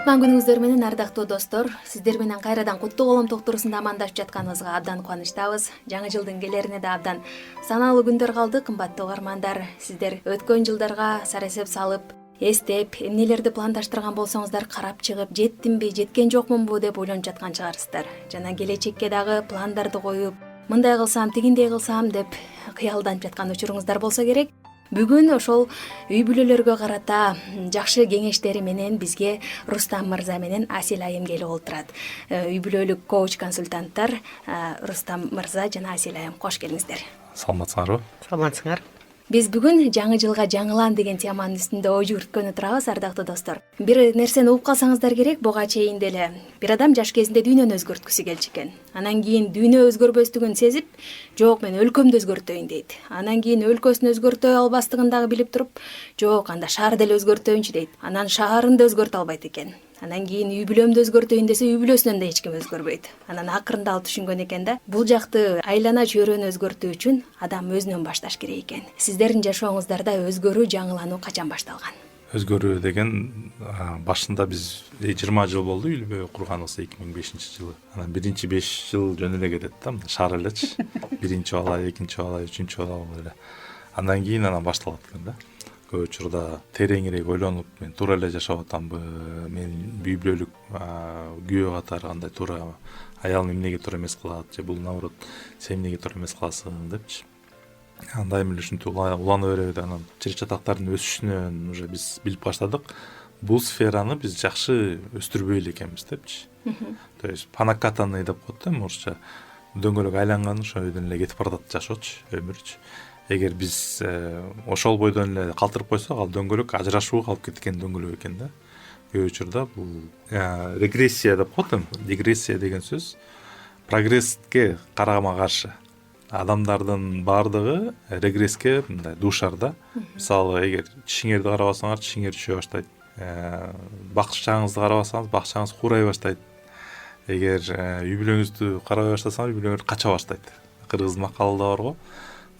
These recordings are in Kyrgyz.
Кутман күнүңүздөр менен ардактуу достор, сиздер менен кайрадан куттук колом токтурусунда амандашып жатканыбызга абдан кубанычтабыз. Жаңы жылдын келерине да абдан саналуу күндөр калды, кымбаттуу угармандар. Сиздер өткөн жылдарга сарасеп салып, эстеп, эмнелерди пландаштырган болсоңуздар карап чыгып, жеттимби, жеткен жокмунбу деп ойлонуп жаткан чыгарсыздар. Жана келечекке дагы пландарды коюп, мындай кылсам, тигиндей кылсам деп кыялданып жаткан учуруңуздар болсо керек. Бүгүн ошол үй бүлөлөргө карата жакшы кеңештери менен бизге Рустам мырза менен Асил айым келип олтурат. Үй бүлөлүк коуч-консультанттар Рустам мырза жана Асил айым, кош келиңиздер. Саламатсыңарбы? Саламатсыңар. Биз бүгүн жаңы жылга жаңылан деген теманын үстүндө ой жүгүрткөнү турабыз, ардактуу достор. Бир нерсени угуп калсаңыздар керек, буга чейин деле бир адам жаш кезинде дүйнөнү өзгөрткүсү келчү экен. Анан кийин дүйнө өзгөрбөстүгүн сезип, жок мен өлкөмдү өзгөртөйүн дейт. Анан кийин өлкөсүн өзгөртө албастыгын дагы билип туруп, жок анда шаар деле өзгөртөйүнчү дейт. Анан шаарын да өзгөртө албайт экен. Анан кийин үй бүлөмдү өзгөртөйүн десе, үй бүлөсүнөн да эч ким өзгөрбөйт. Анан акырында ал түшүнгөн экен да, бул жакты айлана чөйрөнү өзгөртүү үчүн адам өзүнөн башташ керек экен. Сиздердин жашооңуздарда өзгөрүү, жаңылануу качан башталган? Өзгөрүү деген башында биз 20 жыл болду үйлүү курганыбыз 2005-жылы. Анан биринчи 5 жыл жөн эле кетет да, шаар элечи. Биринчи бала, экинчи бала, үчүнчү бала эле. Андан кийин башталат экен да. Көп учурда тереңирээк ойлонуп, мен туура эле жашап атамбы, мен үй бүлөлүк күйөө катары кандай туура, аялым эмнеге туура эмес кылат, же бул наоборот, сен эмнеге туура эмес кыласың депчи. Андайым эле ушинтип улана беребиз. Анан чыр-чатактардын өсүшүнөн уже биз билип баштадык. Бул сфераны биз жакшы өстүрбөй эле экенбиз депчи. То есть панакатанный деп коет да, орусча. Дөңгөлөк айланган ошойдон эле кетип баратат жашоочу, өмүрчү. Эгер биз ошол бойдон эле калтырып койсок, ал дөңгөлөк ажырашууга алып кеткен дөңгөлөк экен да. Көп учурда бул регрессия деп коет. Регрессия деген сөз прогресске карама каршы. Адамдардын баардыгы регресске мындай дуушар да. Мисалы, эгер чишиңерди карабасаңар, чишиңер түшө баштайт. Бакчаңызды карабасаңыз, бакчаңыз куурай баштайт. Эгер үй бүлөңүздү карабай баштасаңар, үй бүлөңөр кача баштайт. Кыргыз макалында бар го,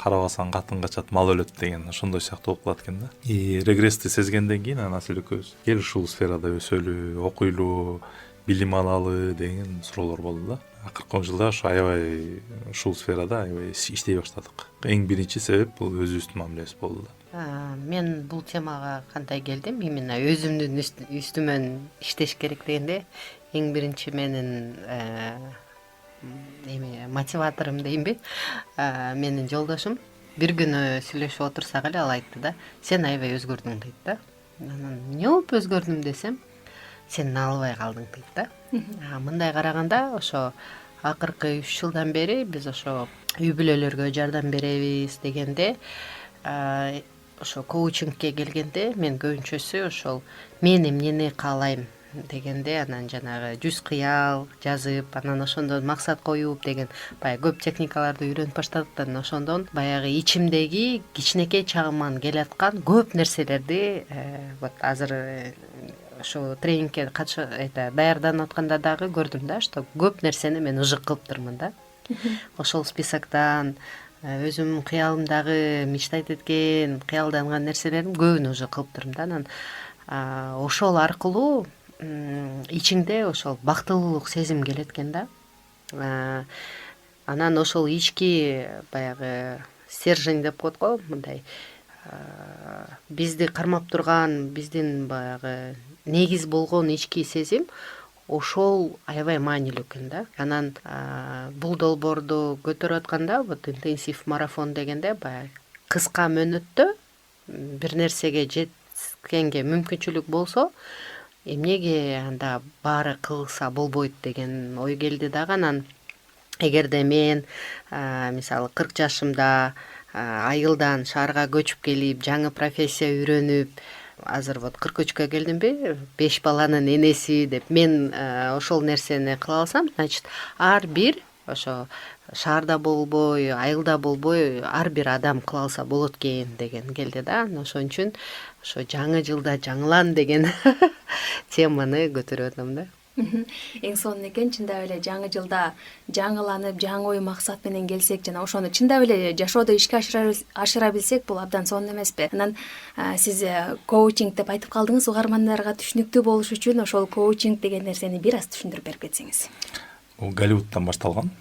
карабасаң катын качат, мал өлөт деген, ошондой сыяктуу болуп калат экен да. Регрессти сезгенден кийин Асил экөөбүз кел ушул сферада өсөлү, окуйлу, билим алалы деген суроолор болду да. Акыркы жылда ошо аябай ушул сферада аябай иштей баштадык. Эң биринчи себеп бул өзүбүздүн мамилебиз болду да. Мен бул темага кандай келдим? Именно өзүмдүн үстүмөн иштеш керек дегенде, эң биринчи менин мотиваторум дейинби, менин жолдошум бир күнү сүйлөшүп отурсак эле ал айтты да, сен аябай өзгөрдүң дейт да. Анан эмне болуп өзгөрдүм десем, сен албай калдың дейт да. Мындай караганда ошо акыркы 3 жылдан бери биз ошо үй бүлөлөргө жардам беребиз дегенде, ошо коучингке келгенде мен көбүнчөсү ошол мен эмнени каалайм дегенде, анан жанагы 100 кыял жазып, анан ошондон максат коюп деген баягы көп техникаларды үйрөнүп баштадык да. Ошондон баягы ичимдеги кичинекей чагыман келаткан көп нерселерди вот азыр ошо тренингке даярданып атканда дагы көрдүм да, что көп нерсени мен ыжык кылыптырмын да. Ошол списоктон өзүм кыялымдагы мечтать эткен, кыялданган нерселердин көбүн ыжык кылыптырмын да. Анан ошол аркылуу ичиңде ошол бактылуулук сезим келет экен да. Анан ошол ички баягы стержень деп коет го, мындай бизди кармап турган, биздин баягы негиз болгон ички сезим, ошол аябай маанилүү экен да. Анан бул долбоорду көтөрүп атканда, вот интенсив марафон дегенде баягы кыска мөөнөттө бир нерсеге жеткенге мүмкүнчүлүк болсо, эмнеге анда баары кылса болбойт деген ой келди дагы. Анан эгерде мен мисалы 40 жашымда айылдан шаарга көчүп келип, жаңы профессия үйрөнүп, азыр вот 43-кө келдимби, 5 баланын энеси деп мен ошол нерсени кыла алсам, значит, ар бир ошо шаарда болбой, айылда болбой, ар бир адам кыла алса болот экен деген келди да. Ошон үчүн ошо жаңы жылда жаңылан деген теманы көтөрүп атам да. Эң сонун экен, чындап эле жаңы жылда жаңыланып, жаңы ой максат менен келсек жана ошону чындап эле жашоодо ишке ашыра билсек, бул абдан сонун эмеспи? Анан сиз коучинг деп айтып калдыңыз, угармандарга түшүнүктүү болуш үчүн ошол коучинг деген нерсени бир аз түшүндүрүп берип кетсеңиз. Бул Голливудтан башталган.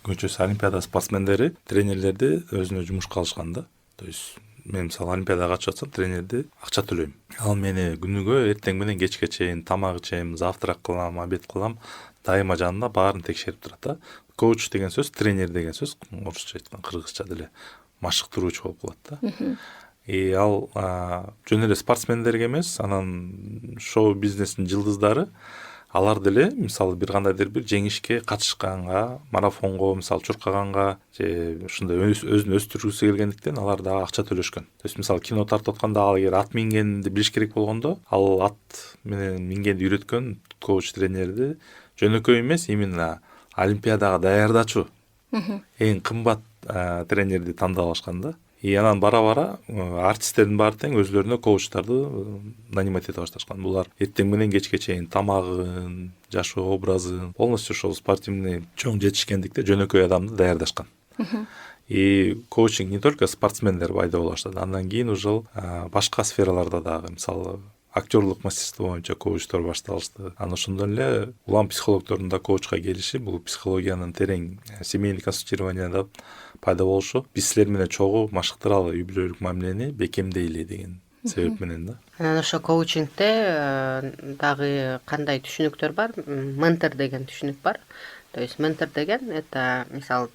Көчөсү олимпиада спортсмендери тренерлерди өзүнө жумушка алышкан да. То есть мен мисалы олимпиадага катышып атсам, тренерди акча төлөйм. Ал мени күнүгө эртең менен кечке чейин тамак ичем, завтрак кылам, обед кылам, дайыма жанында баарын текшерип турат да. Коуч деген сөз, тренер деген сөз, орусча айткан, кыргызча деле машыктыруучу болуп калат да. Ал жөн эле спортсмендерге эмес, анан шоу бизнестин жылдыздары, алар деле мисалы бир кандайдыр бир жеңишке катышканга, марафонго мисалы чуркаганга же ушундай өзүн өстүргүсү келгендиктен алар дагы акча төлөшкөн. То есть мисалы кино тартып атканда ал эгер ат мингенди билиш керек болгондо, ал ат менен мингенди үйрөткөн коуч тренерди жөнөкөй эмес, именно олимпиадага даярдачу эң кымбат тренерди тандап алышкан да. Анан бара-бара артисттердин баары тең өзлөрүнө коучтарды нанимать эте башташкан. Булар эртең менен кечке чейин тамагын, жашоо образын, полностью ошол спортивный чоң жетишкендикте жөнөкөй адамды даярдашкан. Коучинг не только спортсмендер пайда боло баштады, андан кийин уже башка сфераларда дагы, мисалы актерлук мастерство боюнча коучтор башталышты. Анан ошондон эле улам психологдордун да коучка келиши, бул психологиянын терең семейный консультированияда пайда болушу, биз силер менен чогуу машыктыралы үй бүлөлүк мамилени бекемдейли деген себеп менен да. Анан ошо коучингте дагы кандай түшүнүктөр бар? Ментор деген түшүнүк бар. То есть ментор деген это мисалы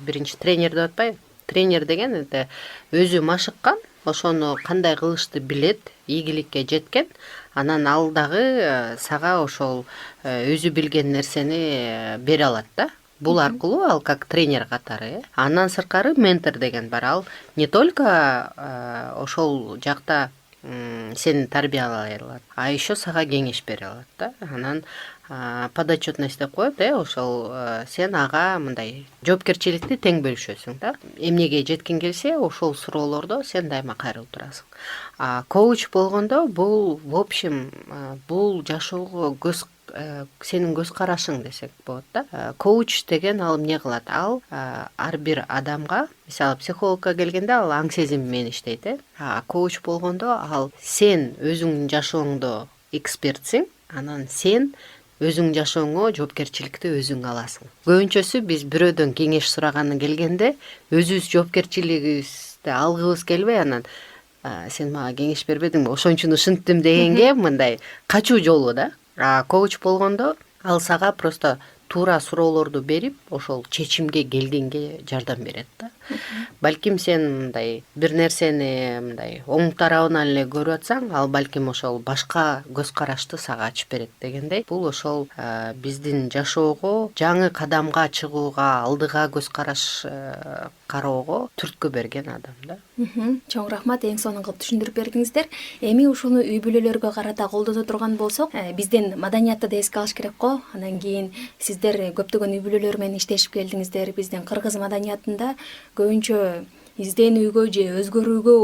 биринчи тренер деп атпайбы? Тренер деген это өзү машыккан, ошону кандай кылышты билет, ийгиликке жеткен, анан ал дагы сага ошол өзү билген нерсени бере алат да. Бул аркылуу ал как тренер катары. Андан сырткары ментор деген бар. Ал не только ошол жакта сени тарбиялай алат, а еще сага кеңеш бере алат да. Анан подотчетность деп коет, ошол сен ага мындай жоопкерчиликти тең бөлүшөсүң да. Эмнеге жеткиң келсе, ошол суроолордо сен дайыма кайрылып турасың. Коуч болгондо бул в общем бул жашоого сенин көз карашың десек болот да. Коуч деген ал эмне кылат? Ал ар бир адамга, мисалы психологко келгенде ал аң сезим менен иштейт. Коуч болгондо ал сен өзүңдүн жашооңдо экспертсиң, анан сен өзүң жашооңо жоопкерчиликти өзүң аласың. Көбүнчөсү биз бирөөдөн кеңеш сураганы келгенде өзүбүз жоопкерчилигибизди алгыбыз келбей, анан сен мага кеңеш бербедиңби, ошон үчүн ушинттим дегенге мындай качуу жолу да. Коуч болгондо ал сага просто туура суроолорду берип, ошол чечимге келгенге жардам берет да. Балким сен мындай бир нерсени мындай оң тарабынан эле көрүп атсаң, ал балким ошол башка көз карашты сага ачып берет дегендей. Бул ошол биздин жашоого, жаңы кадамга чыгууга, алдыга көз караш кароого түрткү берген адам да. Чоң рахмат, эң сонун кылып түшүндүрүп бердиңиздер. Эми ушуну үй бүлөлөргө карата колдоно турган болсок, биздин маданиятты да эске алыш керек го. Анан кийин сиздер көптөгөн үй бүлөлөр менен иштешип келдиңиздер. Биздин кыргыз маданиятында көбүнчө изденүүгө же өзгөрүүгө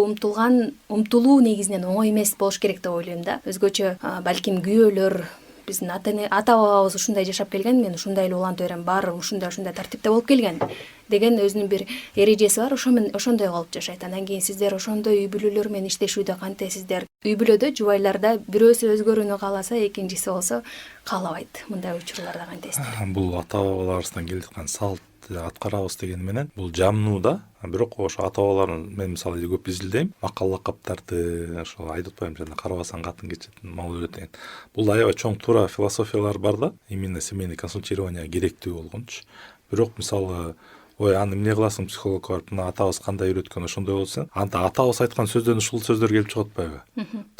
умтулуу негизинен оңой эмес болуш керек деп ойлойм да. Өзгөчө балким күйөөлөр, биздин ата бабабыз ушундай жашап келген, мен ушундай эле улантып берем, баары ушундай тартипте болуп келген деген өзүнүн бир эрежеси бар, ошондой кылып жашайт. Андан кийин сиздер ошондой үй бүлөлөр менен иштешүүдө кантесиздер? Үй бүлөдө жубайларда бирөөсү өзгөрүүнү кааласа, экинчиси болсо каалабайт. Мындай учурларда кантесиздер? Бул ата бабаларыбыздан келип аткан салт аткарабыз деген менен бул жамнуу да. Бирок ошо ата бабаларын мен мисалы көп изилдейм, макал лакаптарды ошо айтып атпаймынбы, жана карабасаң катын кечет, мал өлөт деген. Бул аябай чоң туура философиялар бар да, именно семейный консультирование керектүү болгончу. Бирок мисалы аны эмне кыласың психологко барып, мына атабыз кандай үйрөткөн, ошондой болсо, анда атабыз айткан сөздөн ушул сөздөр келип чыгып атпайбы?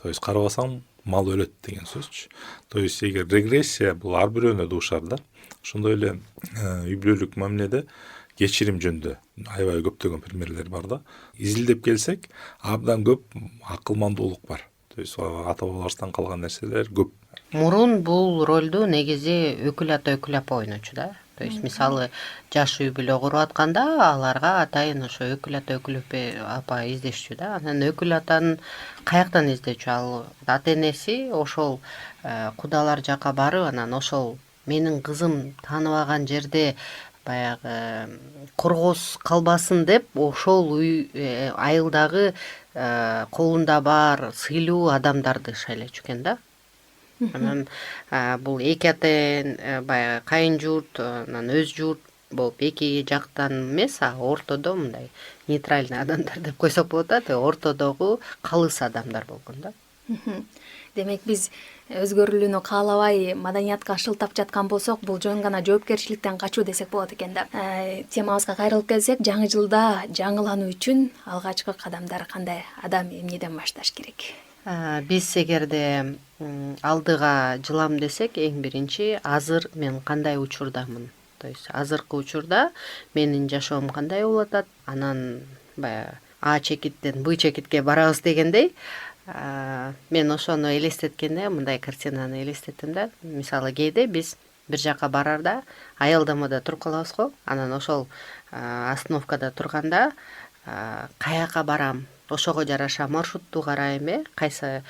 То есть карабасаң мал өлөт деген сөзчү. То есть эгер регрессия бул ар бирөөнө дуушар да. Ошондой эле үй бүлөлүк мамиледе кечирим жөнүндө аябай көптөгөн примерлер бар да. Изилдеп келсек, абдан көп акылмандуулук бар. То есть ата бабаларыбыздан калган нерселер көп. Мурун бул ролду негизи өкүл ата ойночу да. То есть мисалы жаш үй бүлө куруп атканда аларга атайын ошо өкүл ата өкүл апа издешчү да. Анан өкүл атанын каяктан издечү? Ал ата энеси ошол кудалар жака барып, анан ошол менин кызым тааныбаган жерде баягы коргоос калбасын деп ошол үй айылдагы колунда бар сыйлуу адамдарды шайлачу экен да. Анан бул эки ата баягы кайын журт, анан өз журт болуп эки жактан эмес, а ортодо мындай нейтральный адамдар деп койсок болот да, ортодогу калыс адамдар болгон да. Демек биз өзгөрүлүүнү каалабай маданиятка шылтап жаткан болсок, бул жөн гана жоопкерчиликтен качуу десек болот экен да. Темабызга кайрылып келсек, жаңы жылда жаңылануу үчүн алгачкы кадамдар кандай? Адам эмнеден башташ керек? Биз эгерде алдыга жылам десек, эң биринчи азыр мен кандай учурдамын? То есть азыркы учурда менин жашоом кандай болуп атат? Анан баягы А чекиттен Б чекитке барабыз дегендей, мен ошону элестеткенде мындай картинаны элестеттим да. Мисалы кээде биз бир жака барарда аялдамада туруп калабыз го. Анан ошол остановкада турганда каяка барам, ошого жараша маршрутту карайм, кайсы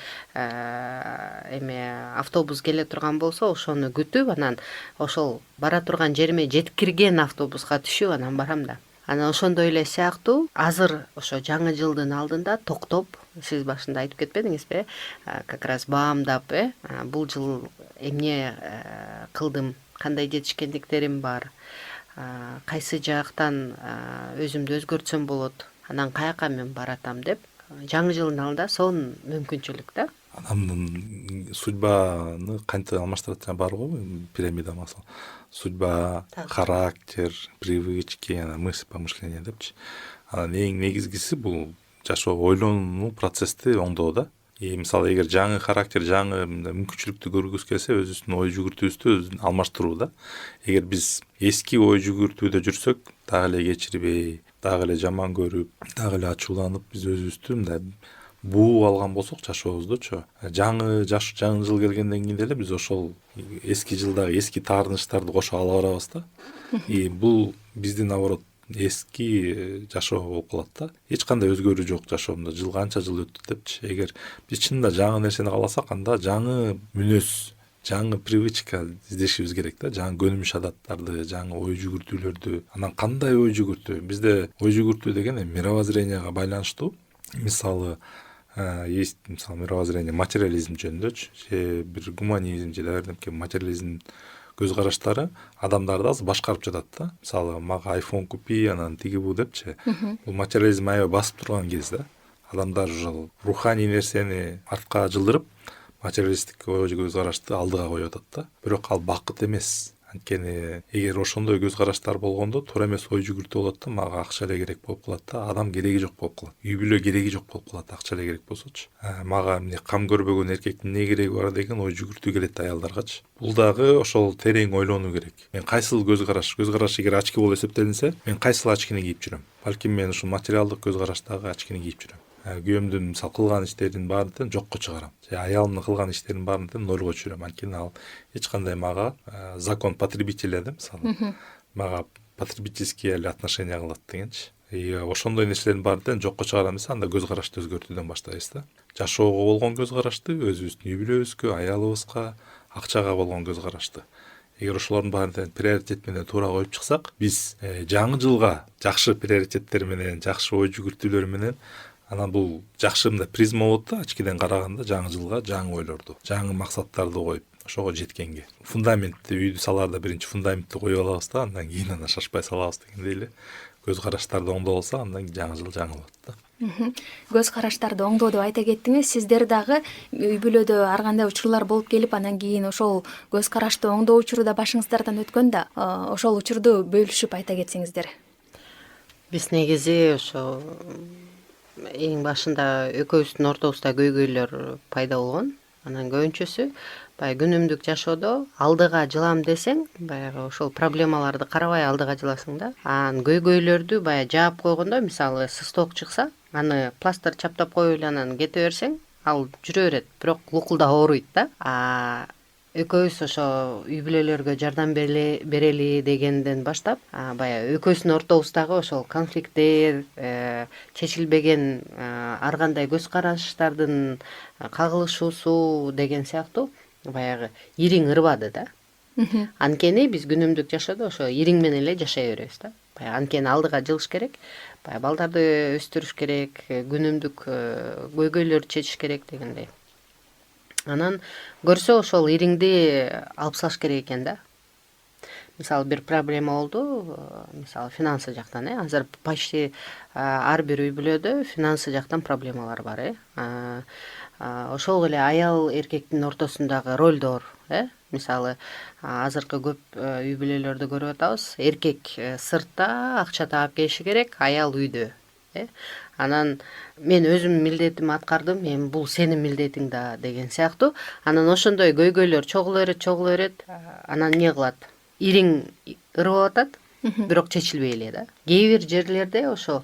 автобус келе турган болсо ошону күтүп, анан ошол бара турган жериме жеткирген автобуска түшүп анан барам да. Анан ошондой эле сыяктуу азыр ошо жаңы жылдын алдында токтоп, сиз башында айтып кетпедиңизби, как раз баамдап, бул жыл эмне кылдым, кандай жетишкендиктерим бар, кайсы жактан өзүмдү өзгөртсөм болот, анан каяка мен баратам деп жаңы жылдын алдында сонун мүмкүнчүлүк да. Адамдын судьбаны кантип алмаштырат бар го, пирамида масал. Судьба, характер, привычки, мысль, помышления депчи. Анан эң негизгиси бул жашоо, ойлонуу процессти оңдоо да. Мисалы эгер жаңы характер, жаңы мүмкүнчүлүктү көргүбүз келсе, өзүбүздүн ой жүгүртүүбүздү өзүн алмаштыруу да. Эгер биз эски ой жүгүртүүдө жүрсөк, дагы эле кечирбей, дагы эле жаман көрүп, дагы эле ачууланып, биз өзүбүздү мындай буу алган болсок жашообуздучу, жаңы жыл келгенден кийин деле биз ошол эски жылдагы эски таарынычтарды кошо ала барабыз да. Бул биздин наоборот эски жашоо болуп калат да. Эч кандай өзгөрүү жок жашоомдо. Жыл канча жыл өттү депчи. Эгер биз чынында жаңы нерсени кааласак, анда жаңы мүнөз, жаңы привычка издешибиз керек да. Жаңы көнүмүш адаттарды, жаңы ой жүгүртүүлөрдү. Анан кандай ой жүгүртүү? Бизде ой жүгүртүү деген мировоззренияга байланыштуу. Мисалы есть мировоззрение материализм жөнүндөчү, же бир гуманизм, же дагы материализм көз караштары адамдарды азыр башкарып жатат да. Мисалы мага айфон купи, анан тиги бу депчи. Бул материализм аябай басып турган кез да. Адамдар ушул руханий нерсени артка жылдырып, материалисттик көз карашты алдыга коюп атат да. Бирок ал бакыт эмес. Анткени эгер ошондой көз караштар болгондо туура эмес ой жүгүртүү болот да, мага акча эле керек болуп калат да, адам кереги жок болуп калат, үй бүлө кереги жок болуп калат, акча эле керек болсочу. Мага эмне кам көрбөгөн эркектин эмне кереги бар деген ой жүгүртүү келет аялдаргачы. Бул дагы ошол терең ойлонуу керек. Мен кайсыл көз караш эгер очки болуп эсептелинсе, мен кайсыл очкини кийип жүрөм? Балким мен ушул материалдык көз караштагы очкини кийип жүрөм. Күйөөмдүн мисалы кылган иштерин баарын жокко чыгарам. Же аялымдын кылган иштерин баарын нолго түшүрөм. Анткени ал эч кандай мага закон потребителя да, мисалы. Мага потребительский отношения кылат дегенчи. Ошондой нерселердин баарын жокко чыгарам десе, анда көз карашты өзгөртүүдөн баштайбыз да. Жашоого болгон көз карашты, өзүбүздүн үй бүлөбүзгө, аялыбызга, акчага болгон көз карашты. Эгер ошолордун баарын приоритет менен туура коюп чыксак, биз жаңы жылга жакшы приоритеттер менен, жакшы ой жүгүртүүлөр менен, анан бул жакшы мындай призма болот да, ачкиден караганда жаңы жылга жаңы ойлорду, жаңы максаттарды коюп, ошого жеткенге. Фундаментти үйдү салаарда биринчи фундаментти коюп алабыз да, андан кийин аны шашпай салабыз дегендей эле. Көз караштарды оңдоп алса, андан жаңы жыл жаңы болот да. Көз караштарды оңдоо деп айта кеттиңиз. Сиздер дагы үй бүлөдө ар кандай учурлар болуп келип, анан кийин ошол көз карашты оңдоо учуру да башыңыздардан өткөн да, ошол учурду бөлүшүп айта кетсеңиздер. Биз негизи ошо эң башында экөөбүздүн ортобузда көйгөйлөр пайда болгон. Анан көбүнчөсү баягы күнүмдүк жашоодо алдыга жылам десең, баягы ошол проблемаларды карабай алдыга жыласың да. Анан көйгөйлөрдү баягы жаап койгондо, мисалы сысток чыкса, аны пластыр чаптап коюп эле анан кете берсең, ал жүрө берет, бирок лукулдап ооруйт да. экөөбүз ошо үй бүлөлөргө жардам берели дегенден баштап баягы экөөбүздүн ортобуздагы ошол конфликттер, чечилбеген ар кандай көз караштардын кагылышуусу деген сыяктуу баягы ириң ырбады да. Анткени биз күнүмдүк жашоодо ошо ириң менен эле жашай беребиз да. Баягы анткени алдыга жылыш керек, баягы балдарды өстүрүш керек, күнүмдүк көйгөйлөрдү чечиш керек дегендей. Анан көрсө ошол ириңди алып салыш керек экен да. Мисалы бир проблема болду, мисалы финансы жактан, азыр почти ар бир үй бүлөдө финансы жактан проблемалар бар, ошол эле аял эркектин ортосундагы ролдор, мисалы азыркы көп үй бүлөлөрдө көрүп атабыз, эркек сыртта акча таап келиши керек, аял үйдө. Анан мен өзүмдүн милдетимди аткардым, эми бул сенин милдетиң да деген сыяктуу. Анан ошондой көйгөйлөр чогула берет, анан эмне кылат? Ириң ырбап атат, бирок чечилбей эле да. Кээ бир жерлерде ошо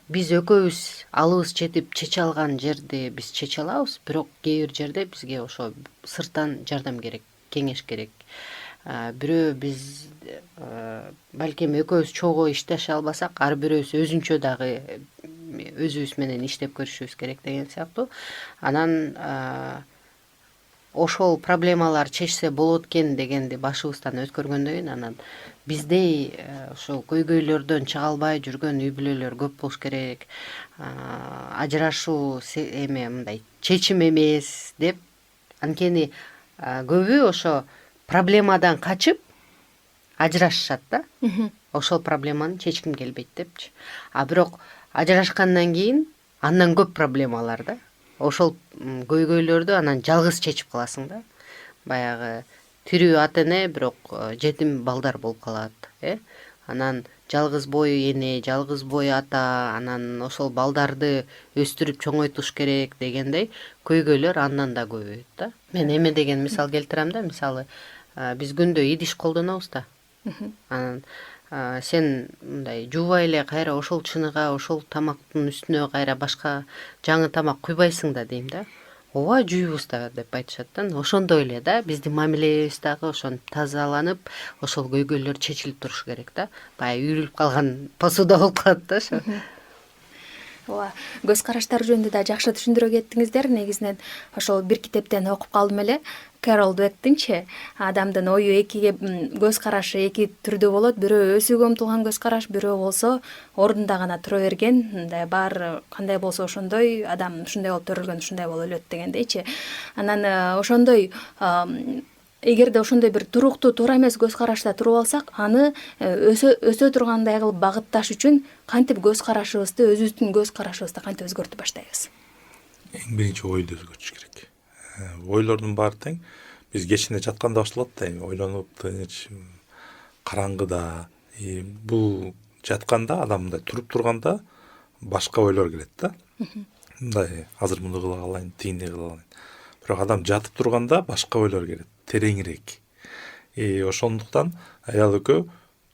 биз экөөбүз алыбыз жетип чече алган жерди биз чече алабыз, бирок кээ бир жерде бизге ошо сырттан жардам керек, кеңеш керек. Бирөө биз балким экөөбүз чогуу иштеше албасак, ар бирөөбүз өзүнчө дагы өзүбүз менен иштеп көрүшүбүз керек деген сыяктуу. Анан ошол проблемалар чечсе болот экен дегенди башыбыздан өткөргөндөн кийин анан биздей ошол көйгөйлөрдөн чыга албай жүргөн үй бүлөлөр көп болуш керек. Ажырашуу мындай чечим эмес деп, анткени көбү ошо проблемадан качып ажырашышат да. Ошол проблеманы чечким келбейт депчи. Бирок ажырашкандан кийин андан көп проблемалар да. Ошол көйгөйлөрдү анан жалгыз чечип каласың да. Баягы тирүү ата эне, бирок жетим балдар болуп калат, Анан жалгыз бой эне, жалгыз бой ата, анан ошол балдарды өстүрүп чоңойтуш керек дегендей көйгөйлөр андан да көбөйөт да. Мен эме деген мисал келтирем да, мисалы биз күндө идиш колдонобуз да. Анан сен мындай жуубай эле кайра ошол чыныга, ошол тамактын үстүнө кайра башка жаңы тамак куйбайсың да дейм да. Ооба жуйбуз да деп айтышат да. Ошондой эле да, биздин мамилебиз дагы ошентип тазаланып, ошол көйгөйлөр чечилип турушу керек да. Баягы үйрүлүп калган посуда болуп калат да ошо. Ооба, көз караштар жөнүндө да жакшы түшүндүрө кеттиңиздер. Негизинен ошол бир китептен окуп калдым эле. Carol Dweck'тинчи адамдын ою экиге, көз карашы эки түрдүү болот. Бирөө өсүүгө умтулган көз караш, бирөө болсо ордунда гана тура берген, мындай баары кандай болсо ошондой, адам ушундай болуп төрөлгөн, ушундай болуп өлөт дегендейчи. Анан ошондой эгерде ошондой бир туруктуу, туура эмес көз карашта туруп алсак, аны өсө тургандай кылып багытташ үчүн кантип көз карашыбызды, өзүбүздүн көз карашыбызды кантип өзгөртүп баштайбыз? Эң биринчи ойду өзгөртүш керек. Ойлордун баары тең. Биз кечинде жатканда башталат да, ойлонуп, тыныч, караңгыда. Бул жатканда адам мындай туруп турганда башка ойлор келет да. Мындай азыр муну кыла алайын, тигиндей кыла алайын. Бирок адам жатып турганда башка ойлор келет, тереңирээк. Ошондуктан аял экөө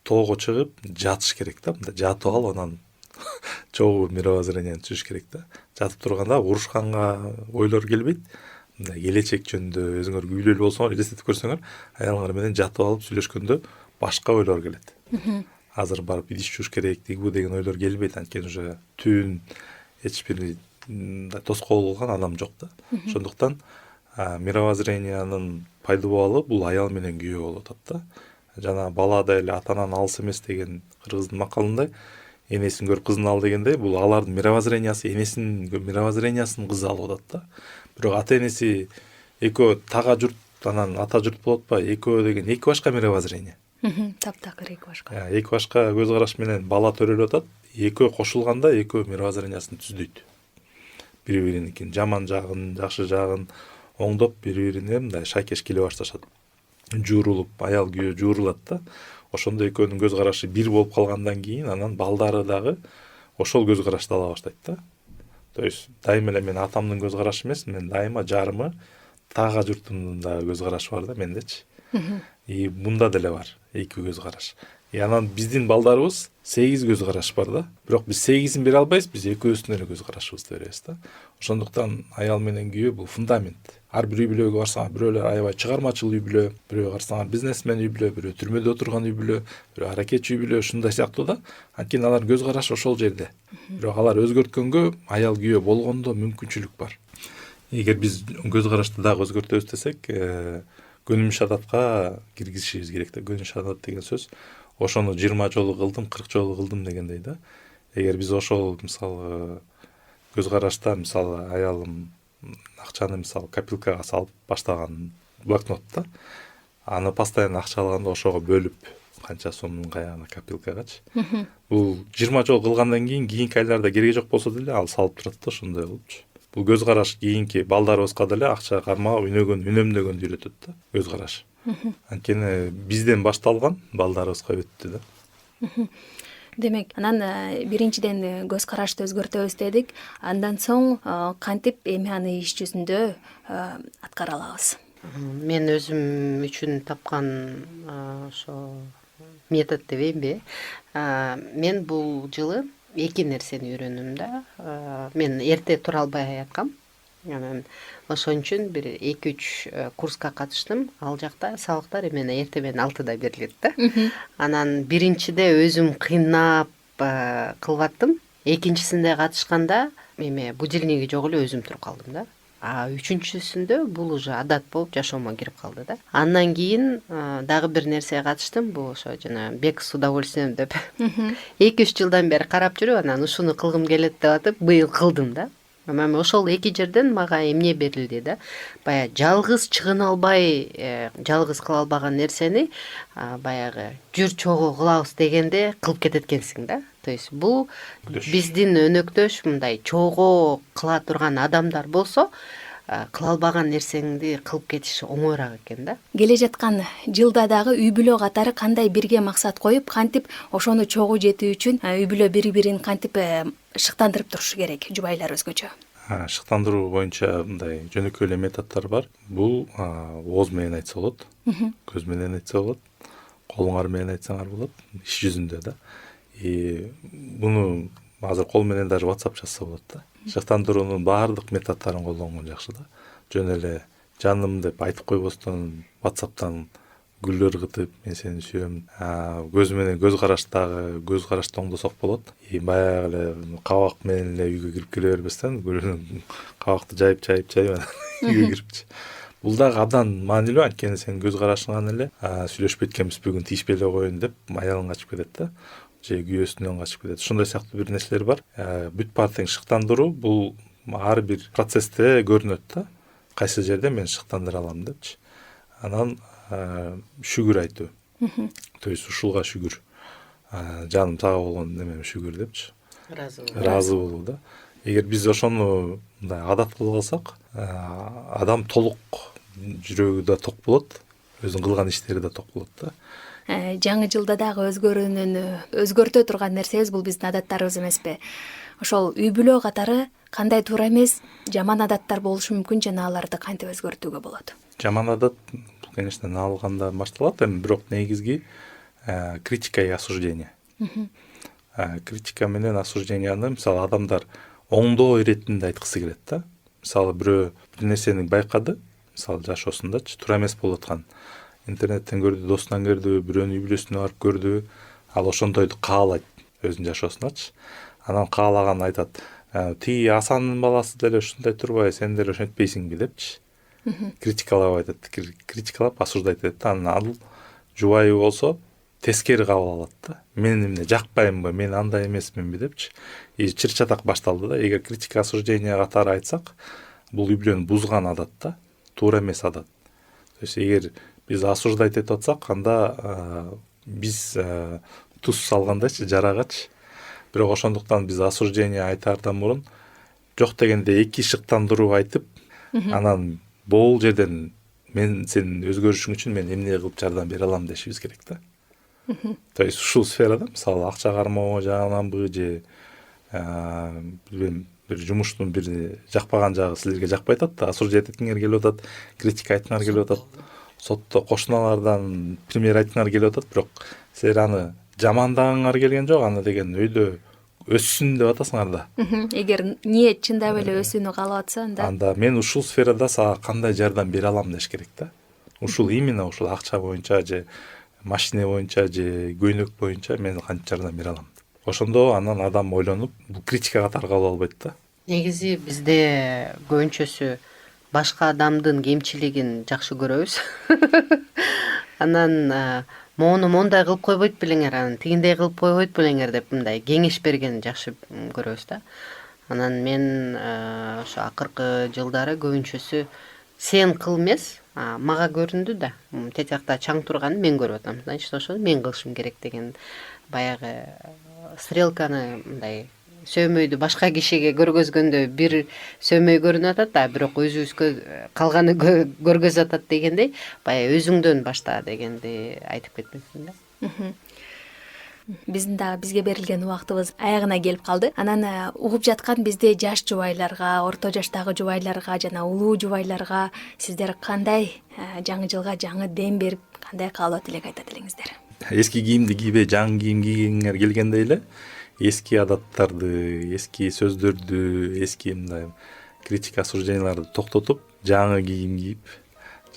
тоого чыгып жатыш керек да. Мындай жатып алып анан чогуу мировоззренияны түзүш керек да. Жатып турганда урушканга ойлор келбейт. Мындай келечек жөнүндө өзүңөр үйлүү болсоңор, элестетип көрсөңөр, аялыңар менен жатып алып сүйлөшкөндө башка ойлор келет. Азыр барып идиш жууш керек, тигүү деген ойлор келбейт, анткени уже түн эч бир тоскоол кылган адам жок да. Ошондуктан мировоззрениянын пайда болалы бул аял менен күйөө болуп атат да. Жана балада эле атанан алыс эмес деген кыргыздын макалында энесин көрүп кызын ал дегендей, бул алардын мировоззрениясы энесинин мировоззрениясынын кызы алып атат да. Бирок ата энеси экөө тага журт, анан ата журт болуп атпайбы? Экөө деген эки башка мировоззрение. Таптакыр эки башка. Эки башка көз караш менен бала төрөлүп атат. Экөө кошулганда экөө мировоззрениясын түздөйт. Бири-биринин жаман жагын, жакшы жагын оңдоп, бири-бирине мындай шайкеш келе башташат. Жуурулуп, аял күйөө жуурулат да. Ошондо экөөнүн көз карашы бир болуп калгандан кийин анан балдары дагы ошол көз карашты ала баштайт да. То есть дайыма эле мен атамдын көз карашы эмес, мен дайыма жарымы тага журтумдун да көз карашы бар да мендечи. Мында деле бар эки көз караш. Анан биздин балдарыбыз 8 көз караш бар да. Бирок биз 8-ин бере албайбыз, биз экөөбүздүн эле көз карашыбызды беребиз да. Ошондуктан аял менен күйөө бул фундамент. Ар бир үй бүлөгө барсаңар, бирөөлөр аябай чыгармачыл үй бүлө, бирөө барсаңар бизнесмен үй бүлө, бирөө түрмөдө отурган үй бүлө, бирөө аракетчи үй бүлө, ушундай сыяктуу да. Анткени алар көз карашы ошол жерде. Бирок алар өзгөрткөнгө аял күйөө болгондо мүмкүнчүлүк бар. Эгер биз көз карашты дагы өзгөртөбүз десек, көнүмүш адатка киргизишибиз керек да. Көнүмүш адат деген сөз ошону 20 жолу кылдым, 40 жолу кылдым дегендей да. Эгер биз ошол мисалы көз карашта мисалы аялым акчаны мисалы копилкага салып баштаган блокнотто, аны постоянно акча алганда ошого бөлүп канча сомдун каягына копилкагачы. Бул 20 жол кылгандан кийинки айларда кереги жок болсо деле ал салып турат да, ошондой кылыпчы. Бул көз караш кийинки балдарыбызга деле акча кармап үнөмдөгөндү үйрөтөт да, көз караш. Анткени бизден башталган балдарыбызга өттү да. Демек, анан биринчиден көз карашты өзгөртөбүз дедик. Андан соң кантип эми аны иш жүзүндө аткара алабыз? Мен өзүм үчүн тапкан ошо метод дебейинби? Мен бул жылы 2 нерсени үйрөндүм да. Мен эрте тура албай аткам. Анан ошон үчүн бир 2-3 курска катыштым. Ал жакта сабактар эмне эрте менен 6-да берилет да. Анан биринчиде өзүм кыйнап кылбаттым. Экинчисинде катышканда эме будильниги жок эле өзүм туруп калдым да. Үчүнчүсүндө бул уже адат болуп жашоомо кирип калды да. Андан кийин дагы бир нерсеге катыштым. Бул ошо жана бег с удовольствием деп 2-3 жылдан бери карап жүрүп, анан ушуну кылгым келет деп атып, быйыл кылдым да. Анан ошол 2 жерден мага эмне берилди да. Баягы жалгыз чыгына албай, жалгыз кыла албаган нерсени баягы жүр чогуу кылабыз дегенде кылып кетет экенсиң да. То есть бул биздин өнөктөш мындай чогуу кыла турган адамдар болсо, кыла албаган нерсеңди кылып кетиш оңоюраак экен да. Келе жаткан жылда дагы үй бүлө катары кандай бирге максат коюп, кантип ошону чогуу жетүү үчүн үй бүлө бири-бирин кантип шыктандырып турушу керек, жубайлар өзгөчө? Шыктандыруу боюнча мындай жөнөкөй эле методдор бар. Бул ооз менен айтса болот, көз менен айтса болот, колуңар менен айтсаңар болот, иш жүзүндө да. Буну азыр кол менен даже WhatsApp жазса болот да. Шыктандыруунун баардык методдорун колдонгон жакшы да. Жөн эле жаным деп айтып койбостон WhatsApp'тан гүлдөр кытып, мен сени сүйөм. Көз менен көз караштагы көз карашты оңдосок болот. Баягы эле кабак менен эле үйгө кирип келе бербестен, кабакты жайып үйгө кирипчи. Бул дагы абдан маанилүү, анткени сен көз карашыңан эле сүйлөшүп кеткенбиз бүгүн тийишпей эле коеюн деп аялың качып кетет да. Же күйөөсүнөн качып кетет. Ошондой сыяктуу бир нерселер бар. Бүт баары тең шыктандыруу бул ар бир процессте көрүнөт да. Кайсы жерде мен шыктандыра алам депчи. Анан шүгүр айтуу. То есть ушулга шүгүр. Жаным сага болгон немеме шүгүр депчи. Ыраазы болуу да. Эгер биз ошону мындай адат кылып алсак, адам толук жүрөгү да ток болот, өзүнүн кылган иштери да ток болот да. Жаңы жылда дагы өзгөртө турган нерсебиз бул биздин адаттарыбыз эмеспи? Ошол үй бүлө катары кандай туура эмес жаман адаттар болушу мүмкүн жана аларды кантип өзгөртүүгө болот? Жаман адат бул, конечно, наалганда башталат, эми бирок негизги критика и осуждение. Критика менен осужденияны мисалы адамдар оңдоо иретинде айткысы келет да. Мисалы бирөө бир нерсени байкады, мисалы жашоосундачы туура эмес болуп аткан. Интернеттен көрдү, достунан көрдү, бирөөнүн үй бүлөсүнө барып көрдү. Ал ошондойду каалайт өзүнүн жашоосундачы. Анан каалаган айтат: "Тиги Асандын баласы деле ушундай турбай, сен деле ошентпейсиңби" депчи. Критикалап айтат, критикалап осуждайт этет. Анан ал жубайы болсо тескери кабыл алат да. Мен эмне жакпаймынбы, мен андай эмесминби депчи. Чыр-чатак башталды да. Эгер критика осуждение катары айтсак, бул үй бүлөнү бузган адат да, туура эмес адат. То есть эгер биз осуждать этип атсак, анда биз туз салгандайчы жарагачы. Бирок ошондуктан биз осуждение айтаардан мурун жок дегенде 2 шыктандыруу айтып, анан бул жерден мен сенин өзгөрүшүң үчүн мен эмне кылып жардам бере алам дешибиз керек да. То есть ушул сферада мисалы акча кармоо жагынанбы же бир жумуштун бир жакпаган жагы силерге жакпай атат да, осуждать эткиңер келип атат, критика айткыңар келип атат, сотто кошуналардан пример айткыңар келип атат, бирок силер аны жамандагыңар келген жок, аны деген өйдө өссүн деп атасыңар да. Эгер ниет чындап эле өсүүнү каалап атса, Анда мен ушул сферада сага кандай жардам бере алам деш керек да. Ушул именно ушул акча боюнча же машина боюнча же көйнөк боюнча мен канча жардам бере алам. Ошондо анан адам ойлонуп, бул критика катары кабыл албайт да. Негизи бизде көбүнчөсү башка адамдын кемчилигин жакшы көрөбүз. Анан моуну мондай кылып койбойт белеңер, анан тигиндей кылып койбойт белеңер деп мындай кеңеш бергенди жакшы көрөбүз да. Анан мен ошо акыркы жылдары көбүнчөсү сен кыл эмес, мага көрүндү да. Тет жакта чаң турганын мен көрүп атам. Значит, ошону мен кылышым керек деген баягы стрелканы мындай сөймөйдү башка кишиге көргөзгөндө бир сөймөй көрүнүп атат да, бирок өзүбүзгө калганы көргөзүп атат дегендей, баягы өзүңдөн башта дегенди айтып кетмекмин да. Биздин дагы бизге берилген убактыбыз аягына келип калды. Анан угуп жаткан бизде жаш жубайларга, орто жаштагы жубайларга жана улуу жубайларга сиздер кандай жаңы жылга жаңы дем берип, кандай каалоо тилек айтат элеңиздер? Эски кийимди кийбей жаңы кийим кийгениңер келгендей эле эски адаттарды, эски сөздөрдү, эски мындай критика осужденияларды токтотуп, жаңы кийим кийип,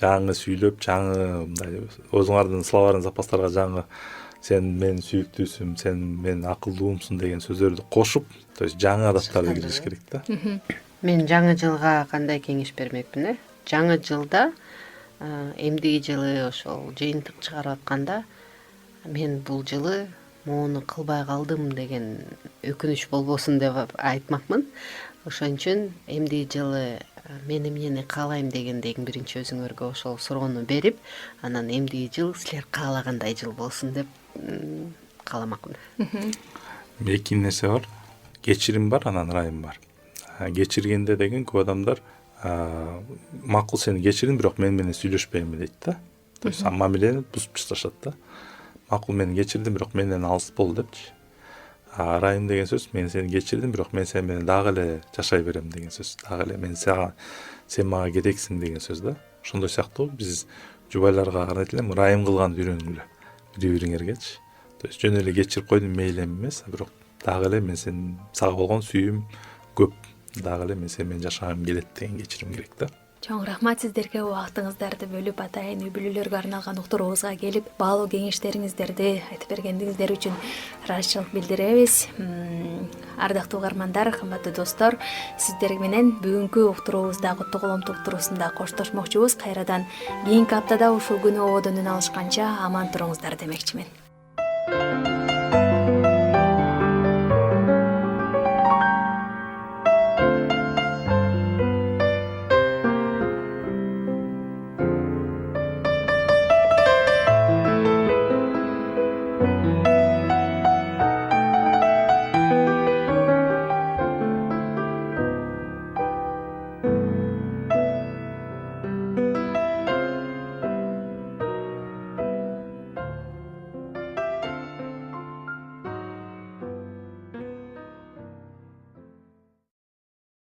жаңы сүйлөп, жаңы мындай өзүңөрдүн словарный запастарга жаңы сен менин сүйүктүүсүм, сен менин акылдуумсуң деген сөздөрдү кошуп, то есть жаңы адаттарды киргизиш керек да. Мен жаңы жылга кандай кеңеш бермекмин? Жаңы жылда эмдиги жылы ошол жыйынтык чыгарып атканда мен бул жылы моуну кылбай калдым деген өкүнүч болбосун деп айтмакмын. Ошон үчүн эмдиги жылы мен эмнени каалайм дегенди эң биринчи өзүңөргө ошол суроону берип, анан эмдиги жыл силер каалагандай жыл болсун деп кааламакмын. Эки нерсе бар. Кечирим бар, анан ырайым бар. Кечиргенде деген көп адамдар макул сени кечирдим, бирок мен менен сүйлөшпөйм дейт да. То есть мамилени бузуп ташташат да. Макул мени кечирдим, бирок менден алыс бол депчи. Ырайым деген сөз мен сени кечирдим, бирок мен сени менен дагы эле жашай берем деген сөз. Дагы эле мен сен мага керексиң деген сөз да. Ошондой сыяктуу биз жубайларга кантип эле ырайым кылганды үйрөнгүлө бири-бириңергечи. То есть жөн эле кечирип койдум мейлем эмес, бирок дагы эле мен сага болгон сүйүүм көп. Дагы эле мен сени менен жашагым келет деген кечирим керек да. Чоң рахмат сиздерге убактыңыздарды бөлүп атайын үй бүлөлөргө арналган уктуруубузга келип баалуу кеңештериңиздерди айтып бергендиңиздер үчүн ыраазычылык билдиребиз. Ардактуу угармандар, кымбаттуу достор, сиздер менен бүгүнкү уктуруубузда Куту Коломту уктуруусунда коштошмокчубуз. Кайрадан кийинки аптада ушул күнү ободон үн алышканча аман туруңуздар демекчимин.